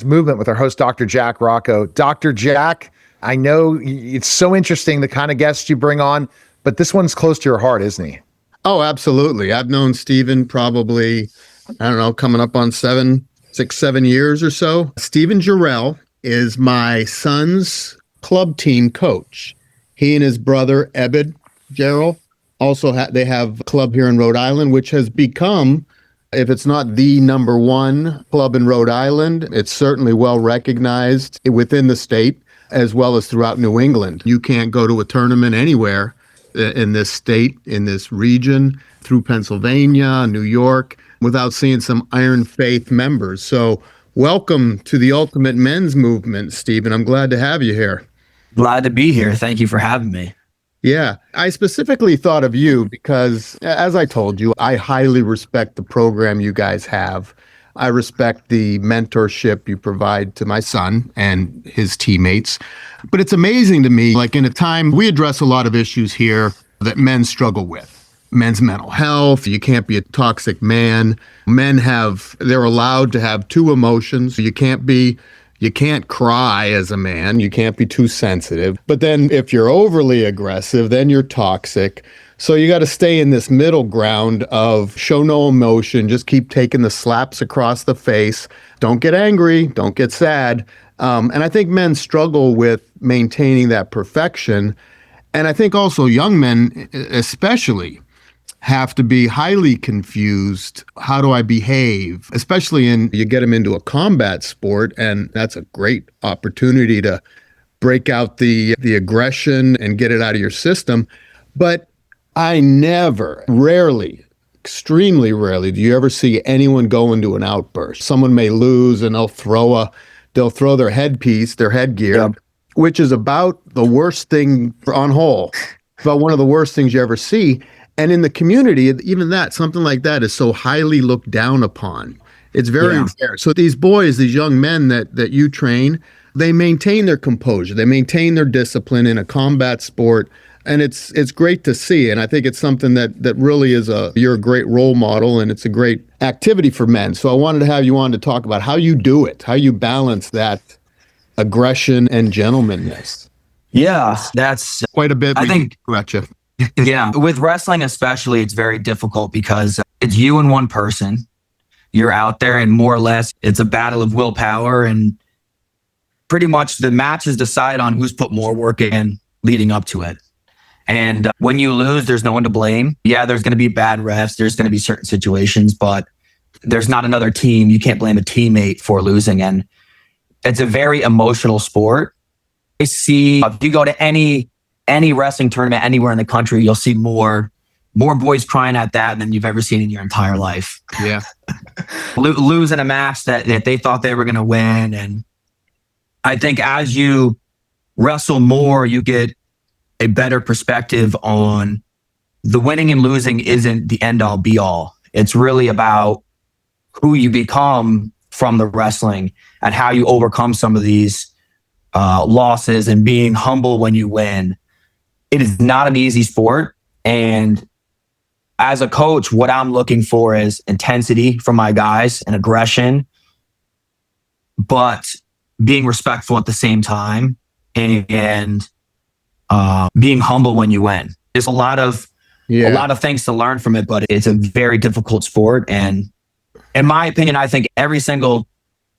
Movement with our host, Dr. Jack Rocco. Dr. Jack, I know it's so interesting the kind of guests you bring on, but this one's close to your heart, isn't he? Oh, absolutely. I've known Stephen probably, I don't know, coming up on 7 years or so. Stephen Jarrell is my son's club team coach. He and his brother, Ebed, Jarrell, also they have a club here in Rhode Island, which has become, if it's not the number one club in Rhode Island, it's certainly well recognized within the state as well as throughout New England. You can't go to a tournament anywhere in this state, in this region, through Pennsylvania, New York, without seeing some Iron Faith members. So welcome to the Ultimate Men's Movement, Stephen. I'm glad to have you here. Glad to be here. Thank you for having me. Yeah, I specifically thought of you because, as I told you, I highly respect the program you guys have. I respect the mentorship you provide to my son and his teammates. But it's amazing to me, like in a time, we address a lot of issues here that men struggle with. Men's mental health, you can't be a toxic man. They're allowed to have two emotions. You can't cry as a man. You can't be too sensitive. But then if you're overly aggressive, then you're toxic. So you got to stay in this middle ground of show no emotion, just keep taking the slaps across the face. Don't get angry, don't get sad. And I think men struggle with maintaining that perfection. And I think also young men especially have to be highly confused. How do I behave? Especially you get them into a combat sport, and that's a great opportunity to break out the aggression and get it out of your system. But I extremely rarely do you ever see anyone go into an outburst. Someone may lose and they'll throw their headpiece, their headgear, yep, which is about the worst thing on whole, about one of the worst things you ever see. And in the community, even something like that is so highly looked down upon. It's very unfair. So these boys, these young men that you train, they maintain their composure. They maintain their discipline in a combat sport. And it's great to see. And I think it's something that really you're a great role model, and it's a great activity for men. So I wanted to have you on to talk about how you do it, how you balance that aggression and gentlemanness. Yeah, that's quite a bit. I think, gotcha. Yeah, with wrestling especially, it's very difficult because it's you and one person. You're out there, and more or less, it's a battle of willpower, and pretty much the matches decide on who's put more work in leading up to it. And when you lose, there's no one to blame. Yeah, there's going to be bad refs. There's going to be certain situations, but there's not another team. You can't blame a teammate for losing. And it's a very emotional sport. I see if you go to any wrestling tournament anywhere in the country, you'll see more boys crying at that than you've ever seen in your entire life. Yeah. Losing a match that they thought they were going to win. And I think as you wrestle more, you get a better perspective on the winning and losing isn't the end all be all. It's really about who you become from the wrestling and how you overcome some of these losses and being humble when you win. It is not an easy sport. And as a coach, what I'm looking for is intensity from my guys and aggression, but being respectful at the same time and being humble when you win. There's a lot of things to learn from it, but it's a very difficult sport. And in my opinion, I think every single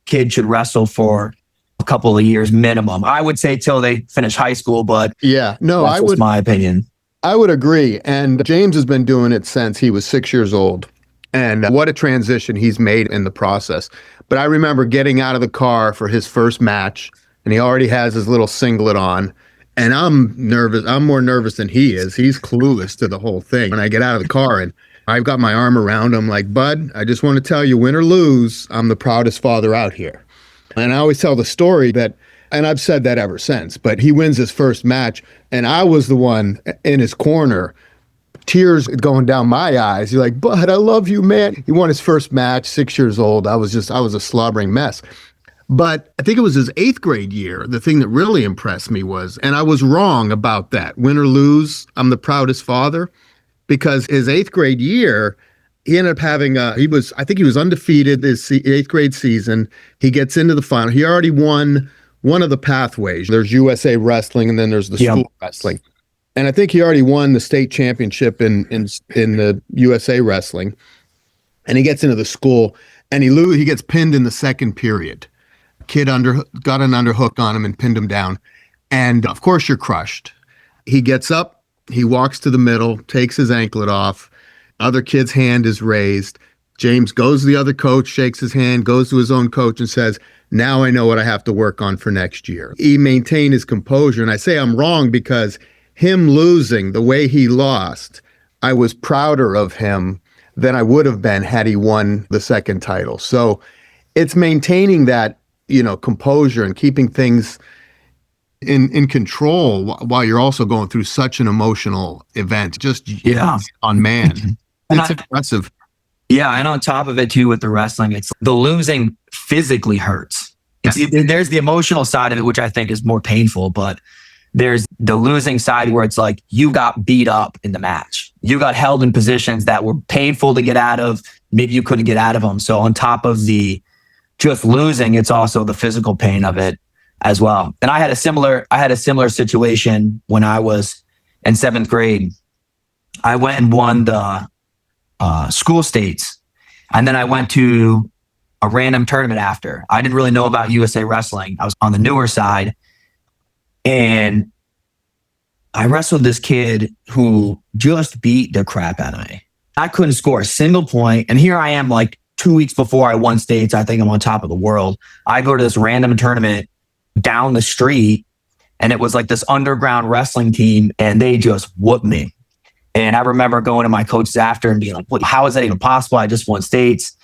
kid should wrestle for a couple of years minimum. I would say till they finish high school, but that's my opinion. I would agree. And James has been doing it since he was 6 years old. And what a transition he's made in the process. But I remember getting out of the car for his first match, and he already has his little singlet on. And I'm nervous. I'm more nervous than he is. He's clueless to the whole thing. When I get out of the car and I've got my arm around him like, bud, I just want to tell you, win or lose, I'm the proudest father out here. And I always tell the story that, and I've said that ever since, but he wins his first match and I was the one in his corner, tears going down my eyes. You're like, bud, I love you, man. He won his first match, 6 years old. I was a slobbering mess. But I think it was his 8th grade year. The thing that really impressed me was, and I was wrong about that, win or lose, I'm the proudest father, because his 8th grade year, he ended up having I think he was undefeated this eighth grade season. He gets into the final. He already won one of the pathways. There's USA Wrestling, and then there's the school wrestling. And I think he already won the state championship in the USA Wrestling. And he gets into the school, and he gets pinned in the second period. Kid got an underhook on him and pinned him down. And of course, you're crushed. He gets up, he walks to the middle, takes his anklet off. Other kid's hand is raised. James goes to the other coach, shakes his hand, goes to his own coach and says, now I know what I have to work on for next year. He maintained his composure. And I say I'm wrong because him losing the way he lost, I was prouder of him than I would have been had he won the second title. So it's maintaining that, composure and keeping things in control while you're also going through such an emotional event. Just on man. It's impressive. Yeah, and on top of it too, with the wrestling, it's the losing physically hurts. There's the emotional side of it, which I think is more painful, but there's the losing side where it's like you got beat up in the match. You got held in positions that were painful to get out of. Maybe you couldn't get out of them. So on top of the just losing, it's also the physical pain of it as well. And I had a similar situation when I was in 7th grade. I went and won the school states. And then I went to a random tournament after. I didn't really know about USA Wrestling. I was on the newer side. And I wrestled this kid who just beat the crap out of me. I couldn't score a single point. And here I am, like 2 weeks before I won states. I think I'm on top of the world. I go to this random tournament down the street, and it was like this underground wrestling team, and they just whooped me. And I remember going to my coaches after and being like, how is that even possible? I just won states.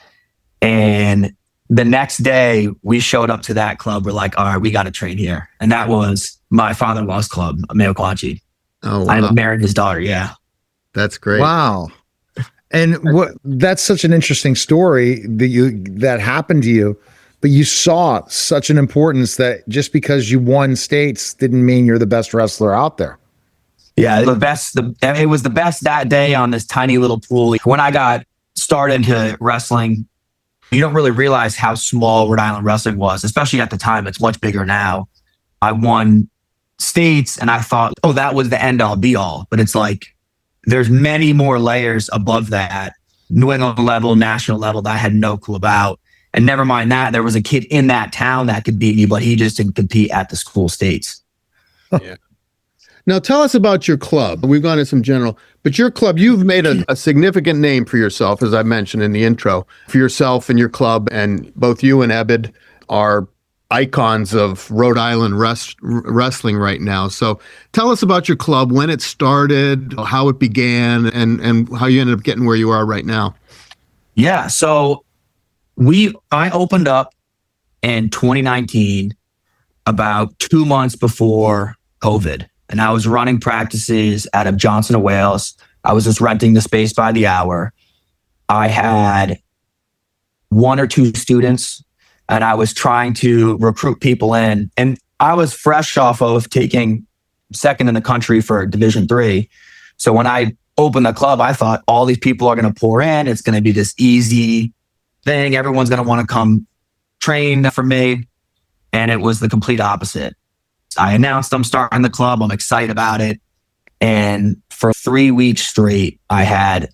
And the next day we showed up to that club. We're like, all right, we got to train here. And that was my father-in-law's club, Mayo Quanchi. Oh, wow. I married his daughter. Yeah. That's great. Wow. And that's such an interesting story that happened to you, but you saw such an importance that just because you won states didn't mean you're the best wrestler out there. Yeah, it was the best that day on this tiny little pool. When I got started into wrestling, you don't really realize how small Rhode Island wrestling was, especially at the time. It's much bigger now. I won states and I thought, that was the end all be all. But it's like, there's many more layers above that, New England level, national level, that I had no clue about. And never mind that, there was a kid in that town that could beat me, but he just didn't compete at the school states. Yeah. Now tell us about your club. We've gone into some general, but your club, you've made a significant name for yourself, as I mentioned in the intro, for yourself and your club. And both you and Ebed are icons of Rhode Island wrestling right now. So tell us about your club, when it started, how it began, and how you ended up getting where you are right now. Yeah. So I opened up in 2019, about 2 months before COVID. And I was running practices out of Johnson and Wales. I was just renting the space by the hour. I had 1 or 2 students, and I was trying to recruit people in. And I was fresh off of taking second in the country for Division III. So when I opened the club, I thought all these people are going to pour in. It's going to be this easy thing. Everyone's going to want to come train for me. And it was the complete opposite. I announced I'm starting the club. I'm excited about it. And for 3 weeks straight, I had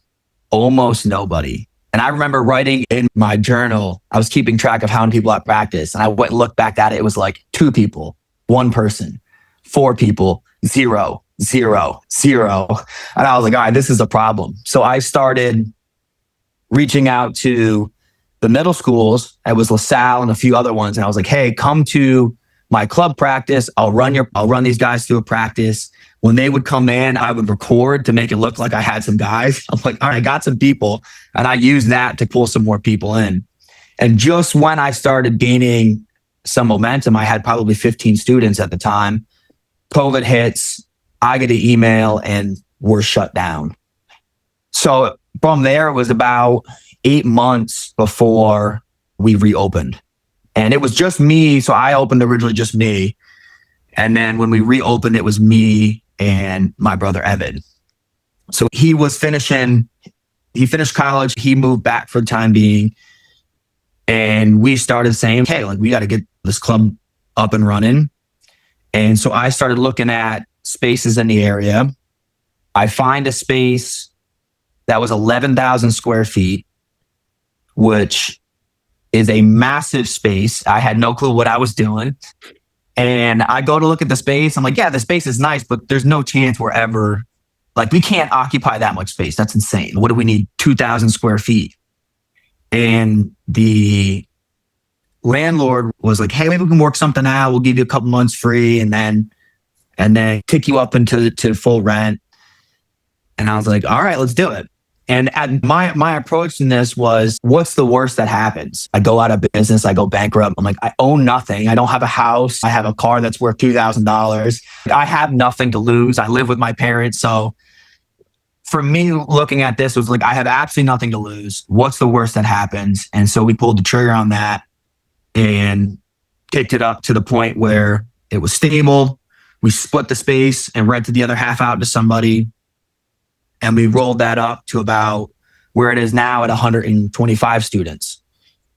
almost nobody. And I remember writing in my journal, I was keeping track of how many people at practice. And I went and looked back at it. It was like 2 people, 1 person, 4 people, 0, 0, 0. And I was like, all right, this is a problem. So I started reaching out to the middle schools. It was LaSalle and a few other ones. And I was like, hey, come to my club practice. I'll run these guys through a practice. When they would come in, I would record to make it look like I had some guys. I'm like, all right, I got some people. And I used that to pull some more people in. And just when I started gaining some momentum, I had probably 15 students at the time. COVID hits, I get an email and we're shut down. So from there, it was about 8 months before we reopened. And it was just me. So I opened originally just me. And then when we reopened, it was me and my brother, Ebed. So he was finishing he finished college. He moved back for the time being. And we started saying, okay, like we got to get this club up and running. And so I started looking at spaces in the area. I find a space that was 11,000 square feet, which is a massive space. I had no clue what I was doing. And I go to look at the space. I'm like, yeah, the space is nice, but there's no chance we're ever, like, we can't occupy that much space. That's insane. What do we need? 2,000 square feet. And the landlord was like, hey, maybe we can work something out. We'll give you a couple months free and then kick you up into full rent. And I was like, all right, let's do it. And my approach in this was, what's the worst that happens? I go out of business, I go bankrupt. I'm like, I own nothing. I don't have a house. I have a car that's worth $2,000. I have nothing to lose. I live with my parents. So for me, looking at this was like, I have absolutely nothing to lose. What's the worst that happens? And so we pulled the trigger on that and kicked it up to the point where it was stable. We split the space and rented the other half out to somebody. And we rolled that up to about where it is now at 125 students.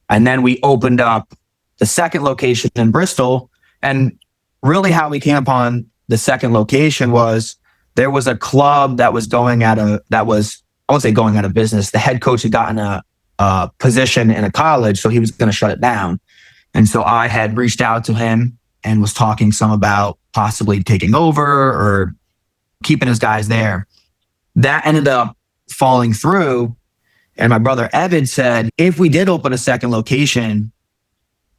And then we opened up the second location in Bristol. And really how we came upon the second location was there was a club that was I won't say going out of business. The head coach had gotten a position in a college, so he was going to shut it down. And so I had reached out to him and was talking some about possibly taking over or keeping his guys there. That ended up falling through. And my brother Ebed said, if we did open a second location,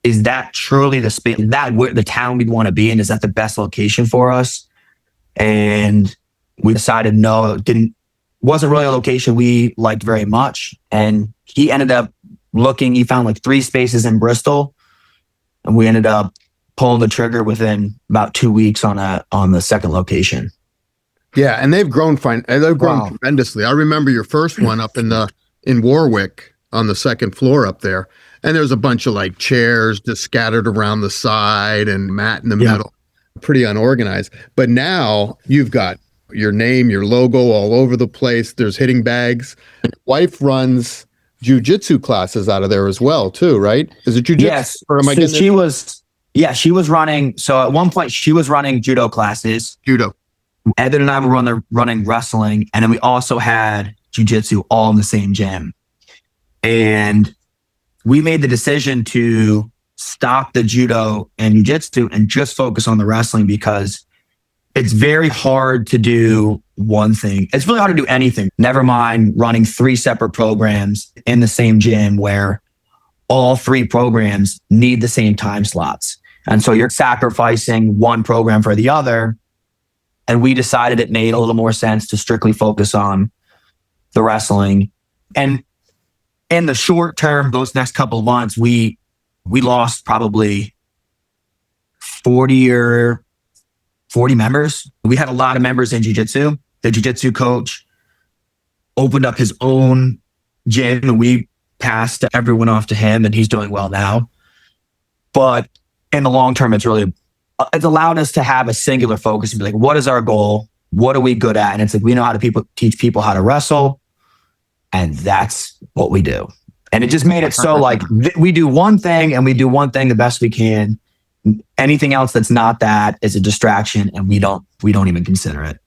is that truly the space? Is that where the town we'd want to be in? Is that the best location for us? And we decided no, wasn't really a location we liked very much. And he ended up he found like 3 spaces in Bristol. And we ended up pulling the trigger within about 2 weeks on the second location. Yeah, and they've grown tremendously. I remember your first one up in Warwick on the second floor up there, and there's a bunch of like chairs just scattered around the side and mat in the middle. Pretty unorganized. But now you've got your name, your logo all over the place. There's hitting bags. Your wife runs jiu-jitsu classes out of there as well, too, right? Is it jiu-jitsu? Yes. Or am I getting she was running. So at one point she was running judo classes. Judo. Ebed and I were running wrestling, and then we also had jiu-jitsu all in the same gym. And we made the decision to stop the judo and jiu-jitsu and just focus on the wrestling because it's very hard to do one thing. It's really hard to do anything. Never mind running 3 separate programs in the same gym where all 3 programs need the same time slots. And so you're sacrificing one program for the other. And we decided it made a little more sense to strictly focus on the wrestling. And in the short term, those next couple of months, we lost probably 40 members. We had a lot of members in jiu-jitsu. The jiu-jitsu coach opened up his own gym and we passed everyone off to him and he's doing well now. But in the long term, it's allowed us to have a singular focus and be like, what is our goal? What are we good at? And it's like, we know how to teach people how to wrestle. And that's what we do. And it just made it so like we do one thing and we do one thing the best we can. Anything else that's not that is a distraction and we don't even consider it.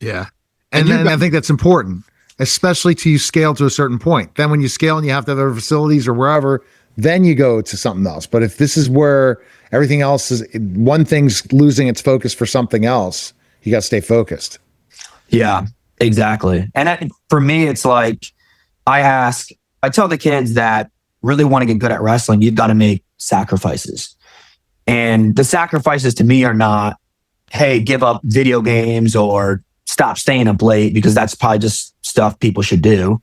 Yeah. And I think that's important, especially till you scale to a certain point. Then when you scale and you have to have other facilities or wherever, then you go to something else. But if this is where everything else is, one thing's losing its focus for something else, you got to stay focused. Yeah, exactly. And for me, it's like, I tell the kids that really want to get good at wrestling, you've got to make sacrifices. And the sacrifices to me are not, hey, give up video games or stop staying up late, because that's probably just stuff people should do.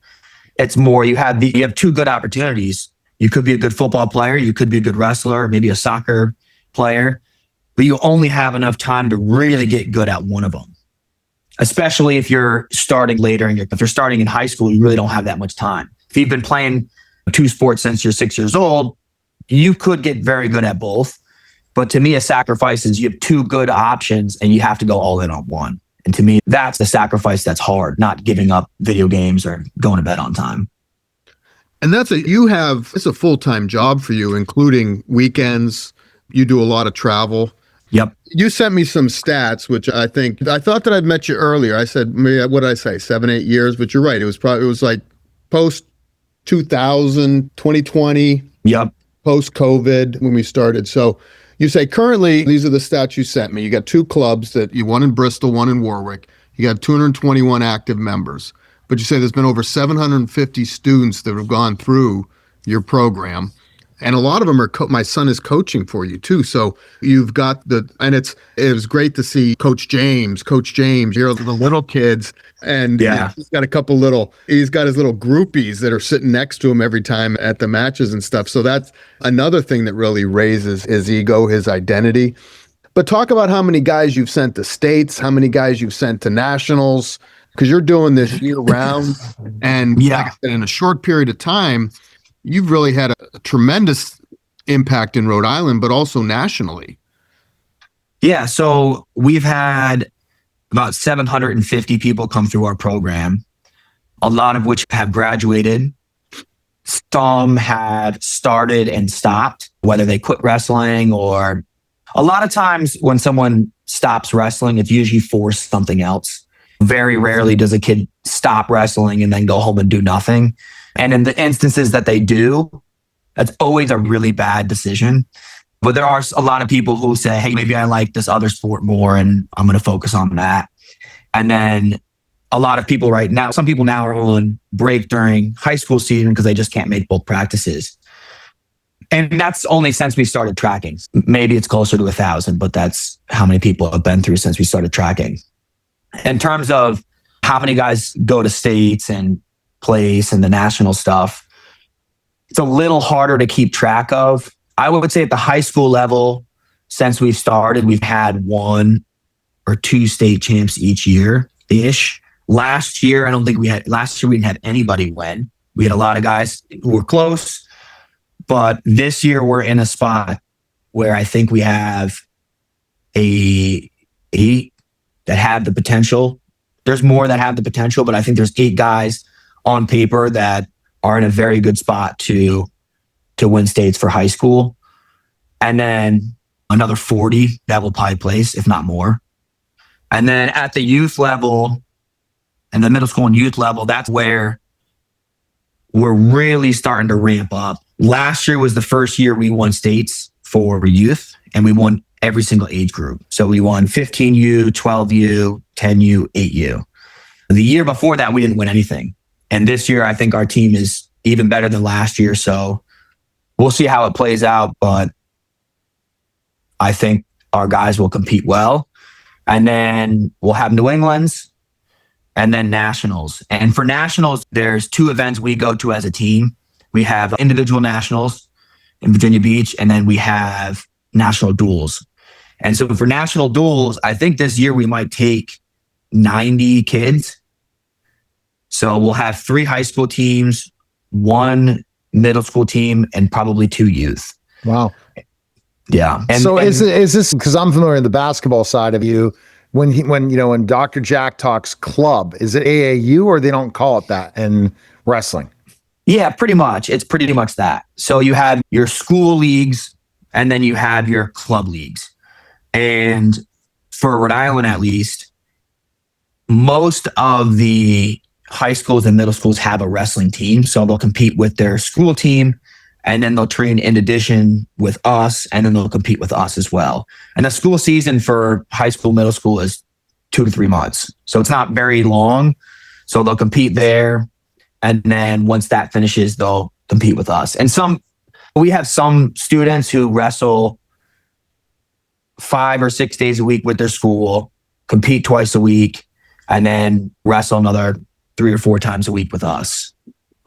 It's more, you have 2 good opportunities. You could be a good football player, you could be a good wrestler, or maybe a soccer player, but you only have enough time to really get good at one of them. Especially if you're starting later if you're starting in high school, you really don't have that much time. If you've been playing 2 sports since you're 6 years old, you could get very good at both. But to me, a sacrifice is you have 2 good options and you have to go all in on one. And to me, that's the sacrifice that's hard, not giving up video games or going to bed on time. And it's a full-time job for you, including weekends. You do a lot of travel. Yep. You sent me some stats, which I thought that I'd met you earlier. I said, what did I say? 7-8 years, but you're right. It was like post 2000, 2020. Yep. Post COVID when we started. So you say currently, these are the stats you sent me. You got 2 clubs one in Bristol, one in Warwick. You got 221 active members. But you say there's been over 750 students that have gone through your program. And a lot of them my son is coaching for you too. So you've got it was great to see Coach James, you're the little kids. And he's got he's got his little groupies that are sitting next to him every time at the matches and stuff. So that's another thing that really raises his ego, his identity. But talk about how many guys you've sent to states, how many guys you've sent to nationals, because you're doing this year round. And like I said, in a short period of time, you've really had a tremendous impact in Rhode Island, but also nationally. Yeah. So we've had about 750 people come through our program, a lot of which have graduated. Some have started and stopped, whether they quit wrestling or a lot of times when someone stops wrestling, it's usually for something else. Very rarely does a kid stop wrestling and then go home and do nothing. And in the instances that they do, that's always a really bad decision. But there are a lot of people who say, hey, maybe I like this other sport more and I'm going to focus on that. And then a lot of people right now, some people now are on break during high school season because they just can't make both practices. And that's only since we started tracking. Maybe it's closer to 1,000, but that's how many people have been through since we started tracking. In terms of how many guys go to states and place and the national stuff, it's a little harder to keep track of. I would say at the high school level, since we've started, we've had 1 or 2 state champs each year-ish. Last year, we didn't have anybody win. We had a lot of guys who were close, but this year we're in a spot where I think we have 8 that have the potential. There's more that have the potential, but I think there's 8 guys on paper that are in a very good spot to win states for high school. And then another 40 that will probably place, if not more. And then at the youth level and the middle school and youth level, that's where we're really starting to ramp up. Last year was the first year we won states for youth, and we won every single age group. So we won 15U, 12U, 10U, 8U. The year before that, we didn't win anything. And this year, I think our team is even better than last year. So we'll see how it plays out, but I think our guys will compete well. And then we'll have New England's and then nationals. And for nationals, there's 2 events we go to as a team. We have individual nationals in Virginia Beach, and then we have national duels. And so for national duels, I think this year we might take 90 kids. So we'll have 3 high school teams, 1 middle school team, and probably 2 youth. Wow. Yeah. Is this, because I'm familiar with the basketball side of you, when Dr. Jack talks club, is it AAU or they don't call it that in wrestling? Yeah, pretty much. It's pretty much that. So you have your school leagues and then you have your club leagues. And for Rhode Island, at least, most of the high schools and middle schools have a wrestling team. So they'll compete with their school team, and then they'll train in addition with us, and then they'll compete with us as well. And the school season for high school, middle school is 2 to 3 months. So it's not very long. So they'll compete there. And then once that finishes, they'll compete with us. And we have some students who wrestle 5 or 6 days a week with their school, compete twice a week, and then wrestle another 3 or 4 times a week with us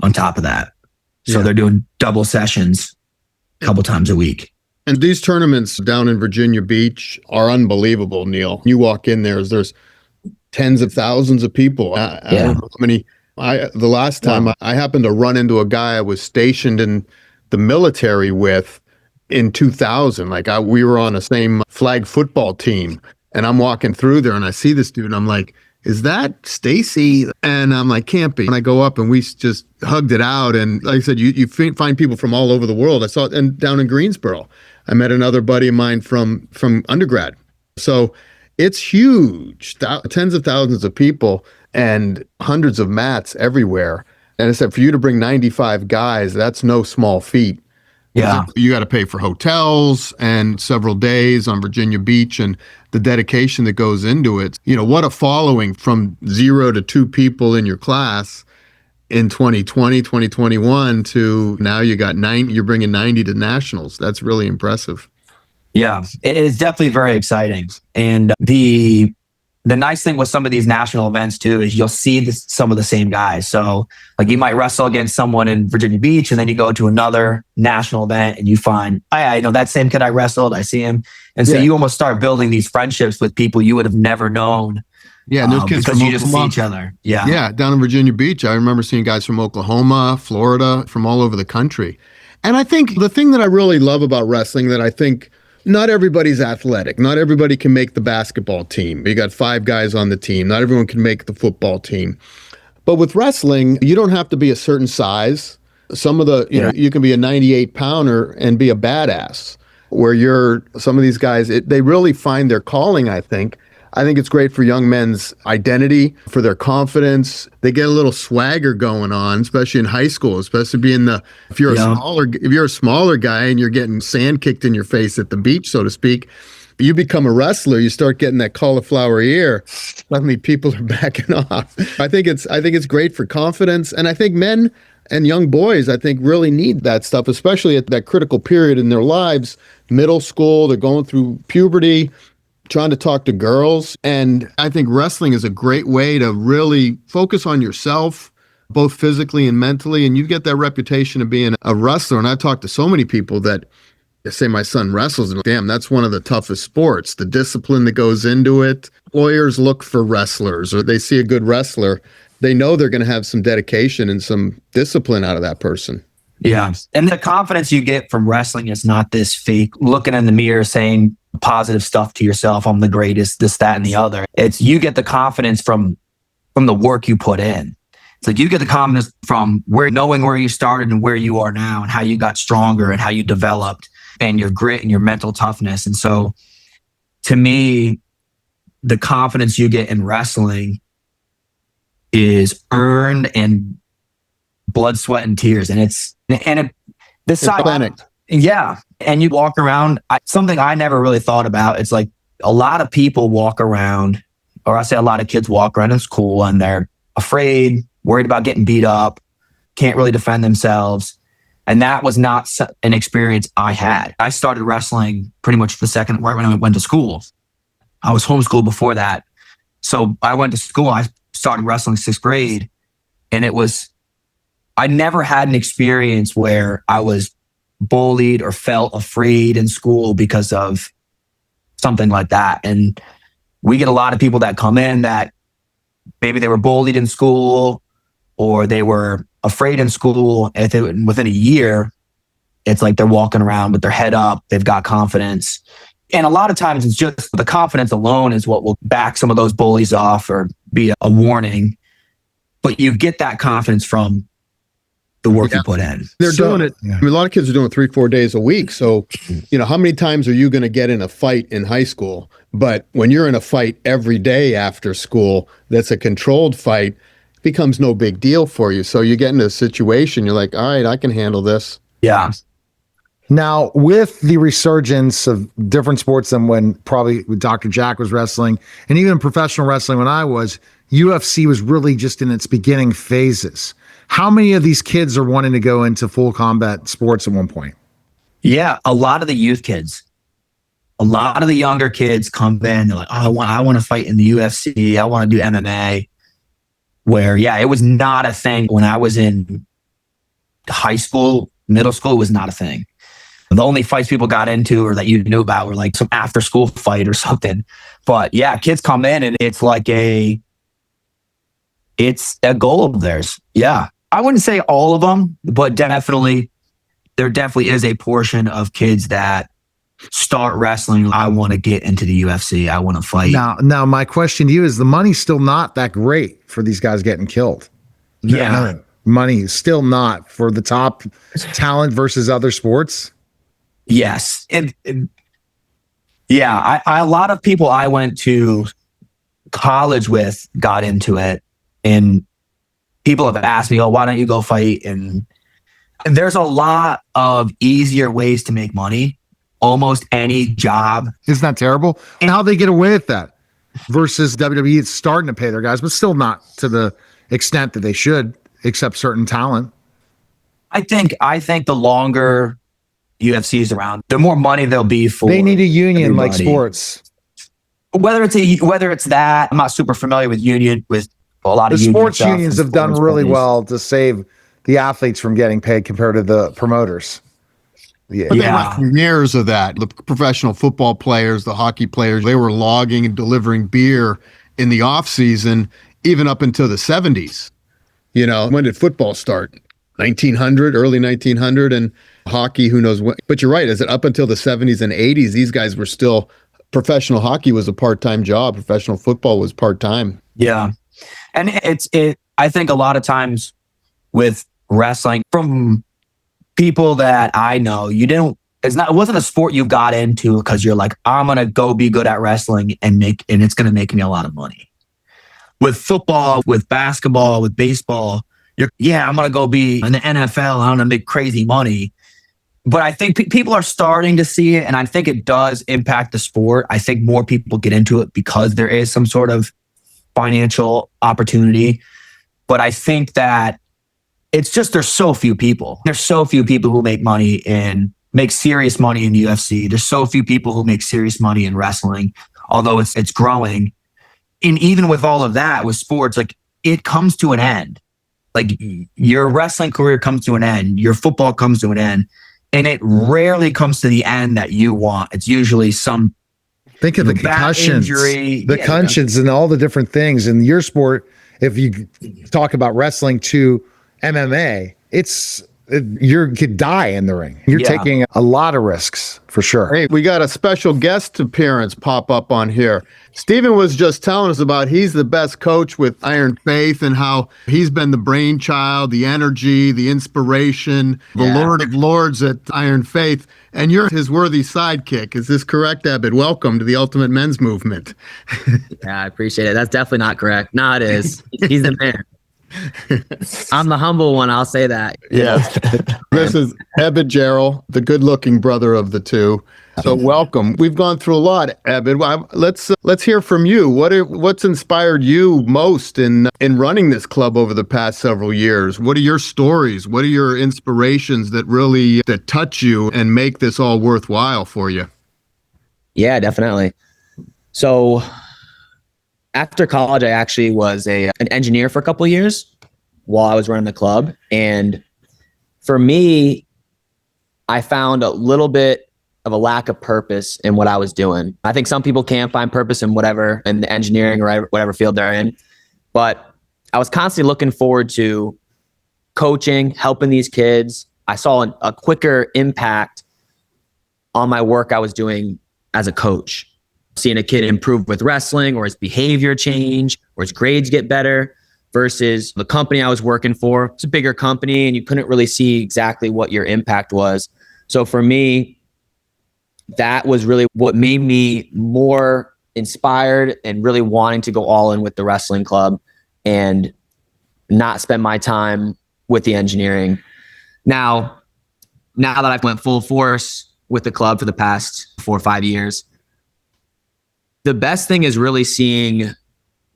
on top of that. So they're doing double sessions a couple times a week. And these tournaments down in Virginia Beach are unbelievable, Neil. You walk in there's tens of thousands of people. I don't know how many. The last time I happened to run into a guy I was stationed in the military with in 2000. We were on the same flag football team. And I'm walking through there and I see this dude and I'm like, is that Stacy? And I'm like, can't be. And I go up and we just hugged it out. And like I said, you find people from all over the world. I saw it down in Greensboro. I met another buddy of mine from undergrad. So it's huge, tens of thousands of people and hundreds of mats everywhere. And I said, for you to bring 95 guys, that's no small feat. Yeah. You got to pay for hotels and several days on Virginia Beach and the dedication that goes into it. You know, what a following from 0 to 2 people in your class in 2020, 2021 to now you got 9, you're bringing 90 to nationals. That's really impressive. Yeah, it is definitely very exciting. And the nice thing with some of these national events too is you'll see some of the same guys. So like you might wrestle against someone in Virginia Beach and then you go to another national event and you find, I know that same kid I wrestled, I see him. And so you almost start building these friendships with people you would have never known. Yeah, and there's kids because from you just see each other. Yeah. Yeah, down in Virginia Beach, I remember seeing guys from Oklahoma, Florida, from all over the country. And I think the thing that I really love about wrestling that I think not everybody's athletic. Not everybody can make the basketball team. You got 5 guys on the team. Not everyone can make the football team. But with wrestling, you don't have to be a certain size. Some of the, you can be a 98 pounder and be a badass. Where some of these guys, they really find their calling, I think. I think it's great for young men's identity, for their confidence. They get a little swagger going on, especially in high school, especially if you're a smaller guy and you're getting sand kicked in your face at the beach, so to speak, you become a wrestler, you start getting that cauliflower ear. Suddenly people are backing off. I think it's great for confidence. And I think men and young boys, I think, really need that stuff, especially at that critical period in their lives, middle school, they're going through puberty, trying to talk to girls. And I think wrestling is a great way to really focus on yourself, both physically and mentally. And you get that reputation of being a wrestler. And I talk to so many people that say my son wrestles, and damn, that's one of the toughest sports. The discipline that goes into it. Employers look for wrestlers, or they see a good wrestler. They know they're going to have some dedication and some discipline out of that person. Yeah. And the confidence you get from wrestling is not this fake looking in the mirror saying positive stuff to yourself. I'm the greatest, this, that, and the other. It's you get the confidence from the work you put in. It's like you get the confidence from knowing where you started and where you are now and how you got stronger and how you developed and your grit and your mental toughness. And so to me, the confidence you get in wrestling is earned in blood, sweat, and tears. And it's authentic. Yeah. And you walk around, something I never really thought about. It's like a lot of people walk around, or I say a lot of kids walk around in school and they're afraid, worried about getting beat up, can't really defend themselves. And that was not an experience I had. I started wrestling pretty much right when I went to school. I was homeschooled before that. So I went to school, I started wrestling 6th grade. And I never had an experience where I was bullied or felt afraid in school because of something like that. And we get a lot of people that come in that maybe they were bullied in school or they were afraid in school. And within a year, it's like they're walking around with their head up. They've got confidence. And a lot of times it's just the confidence alone is what will back some of those bullies off or be a warning. But you get that confidence from the work you put in. They're doing it. Yeah. I mean, a lot of kids are doing it 3-4 days a week. So, how many times are you going to get in a fight in high school? But when you're in a fight every day after school, that's a controlled fight, it becomes no big deal for you. So you get into a situation, you're like, all right, I can handle this. Yeah. Now, with the resurgence of different sports than when probably Dr. Jack was wrestling, and even professional wrestling when I was, UFC was really just in its beginning phases. How many of these kids are wanting to go into full combat sports at one point? Yeah, a lot of the youth kids. A lot of the younger kids come in, they're like, oh, I want to fight in the UFC. I want to do MMA. Where, it was not a thing when I was in high school, middle school, it was not a thing. The only fights people got into or that you knew about were like some after school fight or something. But kids come in and it's like it's a goal of theirs. Yeah. I wouldn't say all of them, but there definitely is a portion of kids that start wrestling. I want to get into the UFC. I want to fight. Now, my question to you is: the money's still not that great for these guys getting killed. Yeah. Money is still not for the top talent versus other sports. Yes. Yeah. A lot of people I went to college with got into it, and people have asked me, "Oh, why don't you go fight?" And there's a lot of easier ways to make money. Almost any job. Isn't that terrible? And how they get away with that versus WWE is starting to pay their guys, but still not to the extent that they should, except certain talent. I think the longer UFC is around, the more money there'll be for. They need a union everybody. like sports. Whether it's that, I'm not super familiar with a lot of the sports stuff unions have done really well to save the athletes from getting paid compared to the promoters. Yeah. But they went from years of that. The professional football players, the hockey players, they were logging and delivering beer in the off season, even up until the 70s. When did football start? 1900, early 1900, and hockey, who knows when. But you're right. Is it up until the 70s and 80s? These guys were still, professional hockey was a part-time job. Professional football was part-time. Yeah. And I think a lot of times with wrestling, from people that I know, it wasn't a sport you got into because you're like, I'm going to go be good at wrestling and it's going to make me a lot of money. With football, with basketball, with baseball, I'm going to go be in the NFL. I'm going to make crazy money. But I think people are starting to see it, and I think it does impact the sport. I think more people get into it because there is some sort of financial opportunity. But I think that it's just there's so few people. There's so few people who make serious money in UFC. There's so few people who make serious money in wrestling, although it's growing. And even with all of that, with sports, like, it comes to an end. Like, your wrestling career comes to an end. Your football comes to an end. And it rarely comes to the end that you want. It's usually some think of the concussions, concussions and all the different things in your sport. If you talk about wrestling to MMA, you could die in the ring. You're taking a lot of risks for sure. Hey, we got a special guest appearance pop up on here. Steven was just telling us about he's the best coach with Iron Faith and how he's been the brainchild, the energy, the inspiration, the Lord of Lords at Iron Faith, and you're his worthy sidekick. Is this correct, Ebed? Welcome to the Ultimate Men's Movement. Yeah, I appreciate it. That's definitely not correct. No, it is. He's the man. I'm the humble one. I'll say that. Yes. This is Ebed Jarrell, the good-looking brother of the two. So welcome. We've gone through a lot, Ebed. Let's hear from you. What's inspired you most in running this club over the past several years? What are your stories? What are your inspirations that touch you and make this all worthwhile for you? Yeah, definitely. So after college, I actually was an engineer for a couple of years while I was running the club. And for me, I found a little bit of a lack of purpose in what I was doing. I think some people can find purpose in the engineering or whatever field they're in. But I was constantly looking forward to coaching, helping these kids. I saw a quicker impact on my work I was doing as a coach. Seeing a kid improve with wrestling, or his behavior change, or his grades get better, versus the company I was working for. It's a bigger company and you couldn't really see exactly what your impact was. So for me, that was really what made me more inspired and really wanting to go all in with the wrestling club and not spend my time with the engineering. Now that I've went full force with the club for the past 4 or 5 years, the best thing is really seeing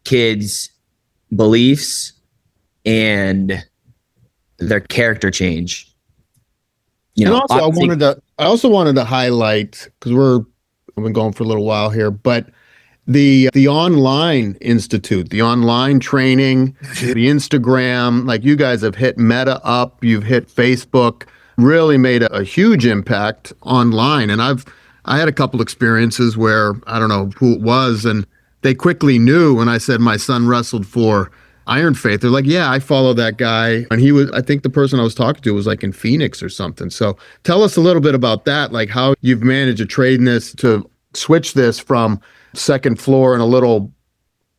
kids' beliefs and their character change. And also, I also wanted to highlight, because we've been going for a little while here, but the online institute, the online training, the Instagram, like you guys have hit Meta up, you've hit Facebook, really made a huge impact online. And I had a couple experiences where I don't know who it was, and they quickly knew when I said my son wrestled for Iron Faith. They're like, yeah, I follow that guy. And I think the person I was talking to was like in Phoenix or something. So tell us a little bit about that, like how you've managed to trade this to switch this from second floor in a little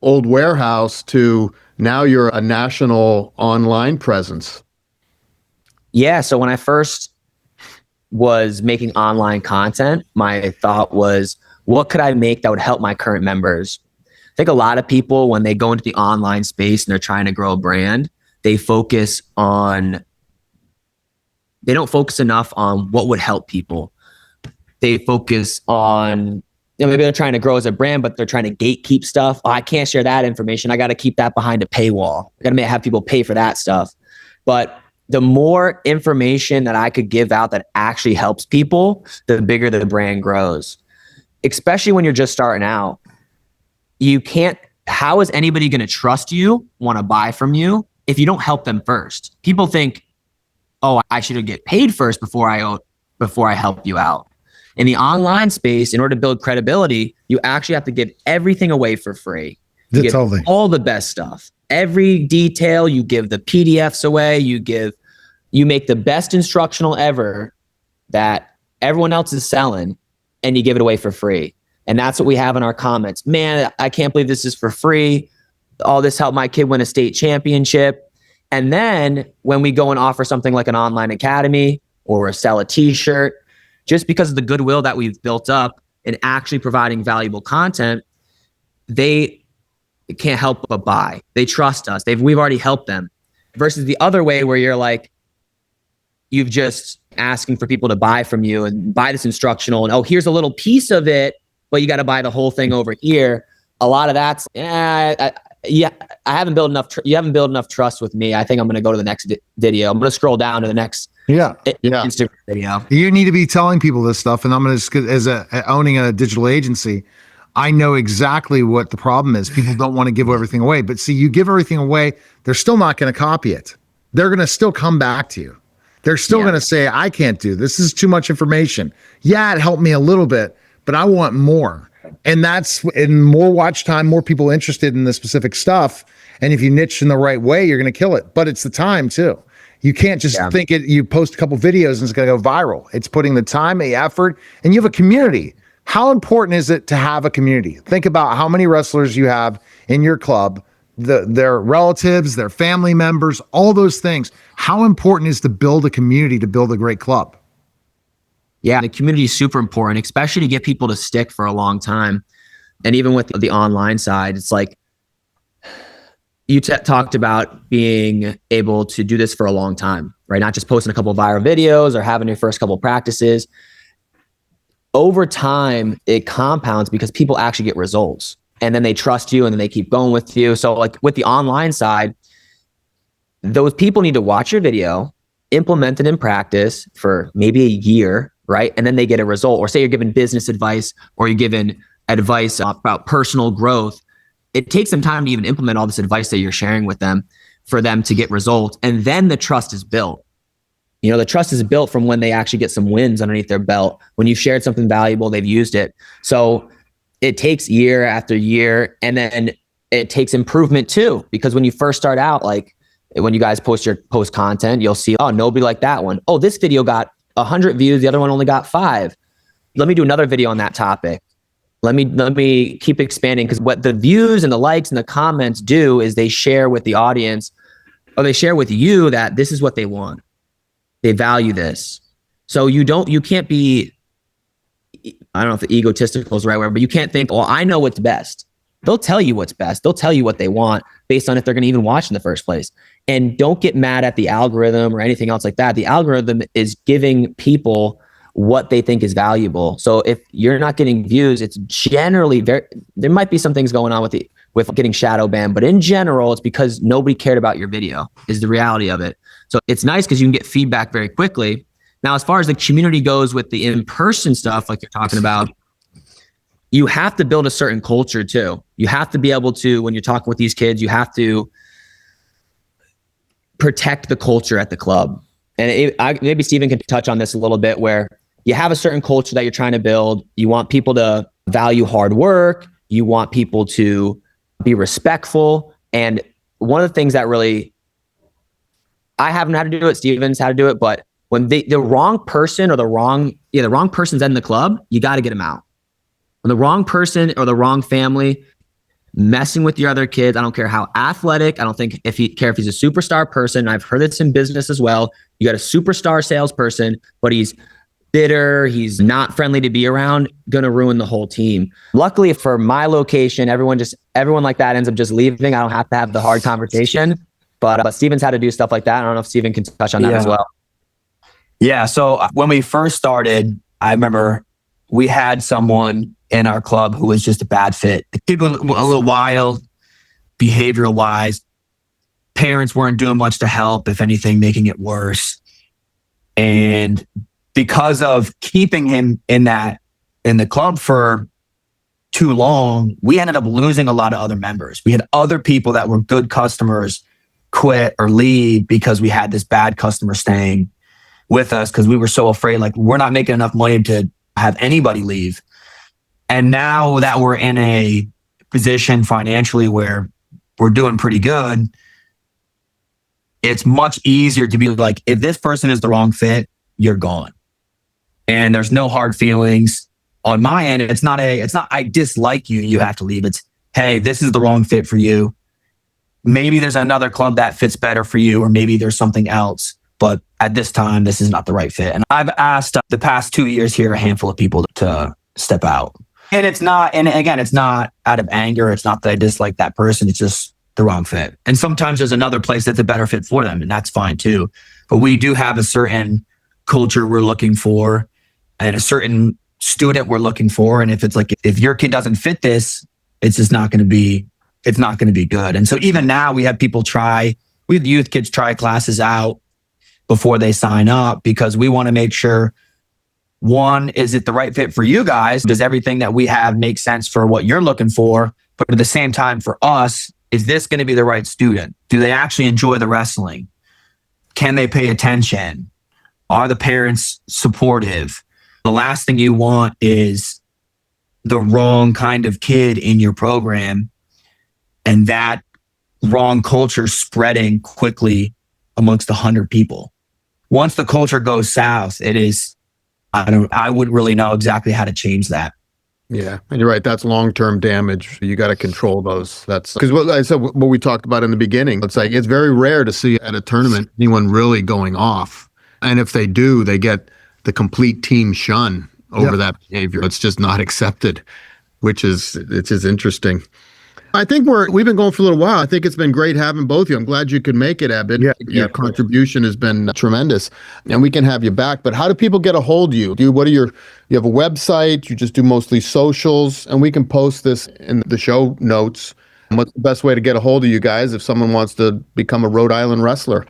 old warehouse to now you're a national online presence. Yeah. So when I first was making online content, my thought was, what could I make that would help my current members? I think a lot of people, when they go into the online space and they're trying to grow a brand, they don't focus enough on what would help people. They focus on, maybe they're trying to grow as a brand, but they're trying to gatekeep stuff. Oh, I can't share that information. I got to keep that behind a paywall. I got to have people pay for that stuff. But the more information that I could give out that actually helps people, the bigger the brand grows. Especially when you're just starting out. How is anybody going to trust you, want to buy from you, if you don't help them first? People think, oh, I should get paid first before I help you out. In the online space, in order to build credibility, you actually have to give everything away for free. You give all the best stuff. Every detail, you give the PDFs away, you make the best instructional ever that everyone else is selling, and you give it away for free. And that's what we have in our comments. Man, I can't believe this is for free. All this helped my kid win a state championship. And then when we go and offer something like an online academy or sell a t-shirt, just because of the goodwill that we've built up in actually providing valuable content, they can't help but buy. They trust us. We've already helped them. Versus the other way where you're like, you've just asking for people to buy from you and buy this instructional and, oh, here's a little piece of it, but you got to buy the whole thing over here. A lot of that's, I haven't built enough. You haven't built enough trust with me. I think I'm going to go to the next video. I'm going to scroll down to the next Instagram video. You need to be telling people this stuff. And I'm going to, owning a digital agency, I know exactly what the problem is. People don't want to give everything away. But see, you give everything away, they're still not going to copy it. They're going to still come back to you. They're still going to say, I can't do this. This is too much information. Yeah, it helped me a little bit, but I want more. And that's in more watch time, more people interested in the specific stuff. And if you niche in the right way, you're going to kill it. But it's the time too. You can't just think it, you post a couple videos and it's going to go viral. It's putting the time, the effort, and you have a community. How important is it to have a community? Think about how many wrestlers you have in your club, their relatives, their family members, all those things. How important is to build a community to build a great club? Yeah, the community is super important, especially to get people to stick for a long time. And even with the online side, it's like you talked about being able to do this for a long time, right? Not just posting a couple of viral videos or having your first couple of practices. Over time, it compounds because people actually get results. And then they trust you and then they keep going with you. So like with the online side, those people need to watch your video, implement it in practice for maybe a year, right? And then they get a result. Or say you're giving business advice or you're giving advice about personal growth. It takes some time to even implement all this advice that you're sharing with them for them to get results. And then the trust is built. You know, the trust is built from when they actually get some wins underneath their belt. When you've shared something valuable, they've used it. So it takes year after year, and then it takes improvement too. Because when you first start out, like when you guys post content, you'll see, oh, nobody liked that one. Oh, this video got 100 views. The other one only got 5. Let me do another video on that topic. Let me keep expanding, because what the views and the likes and the comments do is they share with the audience, or they share with you that this is what they want. They value this. So you can't be, I don't know if the egotistical is the right word, but you can't think, well, I know what's best. They'll tell you what's best. They'll tell you what they want based on if they're going to even watch in the first place. And don't get mad at the algorithm or anything else like that. The algorithm is giving people what they think is valuable. So if you're not getting views, it's generally there might be some things going on with getting shadow banned, but in general, it's because nobody cared about your video is the reality of it. So it's nice because you can get feedback very quickly. Now, as far as the community goes with the in-person stuff, like you're talking about, you have to build a certain culture too. You have to be able to, when you're talking with these kids, you have to protect the culture at the club. And maybe Steven can touch on this a little bit, where you have a certain culture that you're trying to build. You want people to value hard work. You want people to be respectful. And one of the things that really, I haven't had to do it, Steven's had to do it, but when the wrong person or the wrong person's in the club, you got to get them out. When the wrong person or the wrong family messing with your other kids, I don't care how athletic, I don't think if he's a superstar person, I've heard this in business as well, you got a superstar salesperson, but he's bitter, he's not friendly to be around, gonna ruin the whole team. Luckily for my location, everyone like that ends up just leaving. I don't have to have the hard conversation, but Steven's had to do stuff like that. I don't know if Steven can touch on that as well. Yeah, so when we first started, I remember we had someone in our club who was just a bad fit. People a little wild, behavioral wise. Parents weren't doing much to help, if anything, making it worse. And because of keeping him in the club for too long, we ended up losing a lot of other members. We had other people that were good customers quit or leave because we had this bad customer staying with us because we were so afraid, like, we're not making enough money to have anybody leave. And now that we're in a position financially where we're doing pretty good, it's much easier to be like, if this person is the wrong fit, you're gone. And there's no hard feelings on my end. It's not I dislike you, you have to leave. It's, hey, this is the wrong fit for you. Maybe there's another club that fits better for you, or maybe there's something else. But at this time, this is not the right fit. And I've asked the past 2 years here a handful of people to step out. And it's not out of anger. It's not that I dislike that person. It's just the wrong fit. And sometimes there's another place that's a better fit for them, and that's fine too. But we do have a certain culture we're looking for and a certain student we're looking for. And if it's like, if your kid doesn't fit this, it's just not going to be good. And so even now we have youth kids try classes out before they sign up, because we want to make sure, one, is it the right fit for you guys? Does everything that we have make sense for what you're looking for? But at the same time, for us, is this going to be the right student? Do they actually enjoy the wrestling? Can they pay attention? Are the parents supportive? The last thing you want is the wrong kind of kid in your program, and that wrong culture spreading quickly amongst 100 people. Once the culture goes south, I wouldn't really know exactly how to change that. Yeah, and you're right. That's long-term damage. You got to control those. That's because what I said, what we talked about in the beginning. It's like, it's very rare to see at a tournament anyone really going off. And if they do, they get the complete team shun over that behavior. It's just not accepted, which is interesting. I think we've been going for a little while. I think it's been great having both of you. I'm glad you could make it, Ebed. Your contribution has been tremendous, and we can have you back. But how do people get a hold of you? You have a website? You just do mostly socials, and we can post this in the show notes. And what's the best way to get a hold of you guys if someone wants to become a Rhode Island wrestler?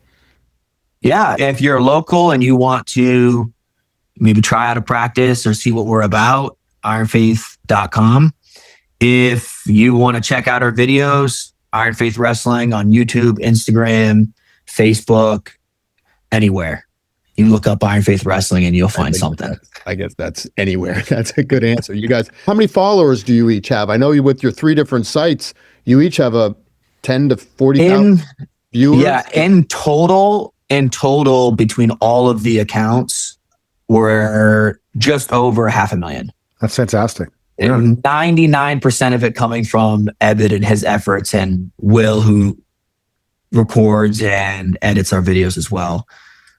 Yeah, if you're local and you want to maybe try out a practice or see what we're about, ironfaith.com. If you want to check out our videos, Iron Faith Wrestling on YouTube, Instagram, Facebook, anywhere. You look up Iron Faith Wrestling and you'll find something. I guess that's anywhere. That's a good answer. You guys, how many followers do you each have? I know you, with your 3 different sites, you each have a 10 to 40,000 viewers. Yeah, in total, between all of the accounts, we're just over 500,000. That's fantastic. And 99% of it coming from Ebed and his efforts, and Will, who records and edits our videos as well.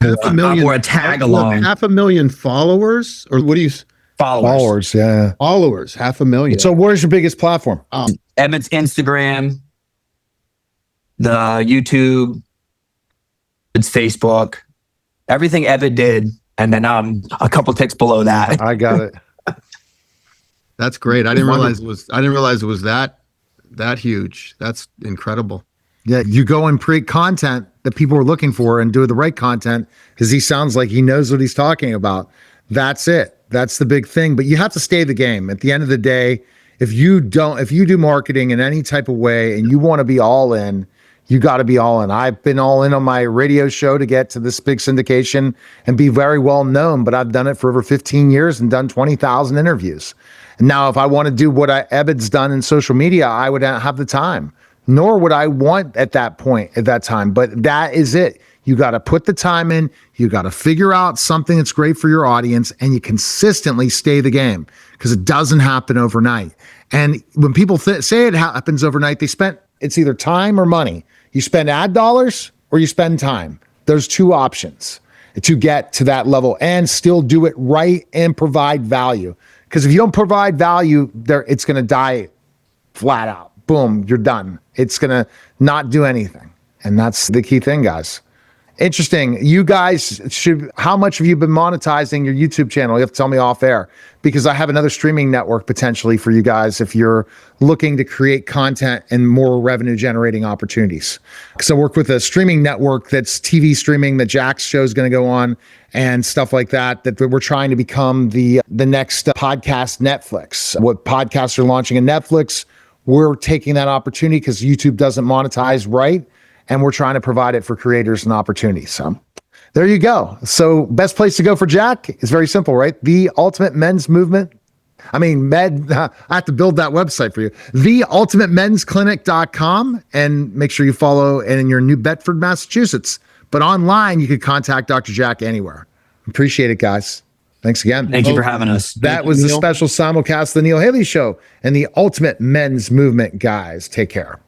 500,000 or a tag along. 500,000 followers, or what do you? Followers. Yeah. Followers, 500,000. So where's your biggest platform? Ebed's Instagram, the YouTube, it's Facebook, everything Ebed did, and then a couple ticks below that. I got it. That's great. I didn't realize it was that huge. That's incredible. Yeah, you go and create content that people are looking for and do the right content, because he sounds like he knows what he's talking about. That's it. That's the big thing. But you have to stay the game. At the end of the day, if you do marketing in any type of way and you want to be all in, you got to be all in. I've been all in on my radio show to get to this big syndication and be very well known, but I've done it for over 15 years and done 20,000 interviews. And now if I want to do what Ebed's done in social media, I would have the time nor would I want at that point, at that time. But that is it. You got to put the time in. You got to figure out something that's great for your audience, and you consistently stay the game, because it doesn't happen overnight. And when people say it happens overnight, it's either time or money. You spend ad dollars or you spend time. There's two options to get to that level and still do it right and provide value. Because if you don't provide value, it's going to die flat out. Boom, you're done. It's going to not do anything. And that's the key thing, guys. Interesting. You guys how much have you been monetizing your YouTube channel? You have to tell me off air, because I have another streaming network potentially for you guys if you're looking to create content and more revenue generating opportunities. Because I work with a streaming network that's TV streaming that Jack's show is going to go on and stuff like that we're trying to become the next podcast Netflix. What podcasts are launching in Netflix, we're taking that opportunity because YouTube doesn't monetize right. And we're trying to provide it for creators and opportunities. So there you go. So best place to go for Jack is very simple, right? The Ultimate Men's Movement. I have to build that website for you. TheUltimateMen'sClinic.com, and make sure you follow in your New Bedford, Massachusetts. But online, you could contact Dr. Jack anywhere. Appreciate it, guys. Thanks again. Thank you for having us. That was the special simulcast of the Neil Haley Show and the Ultimate Men's Movement, guys. Take care.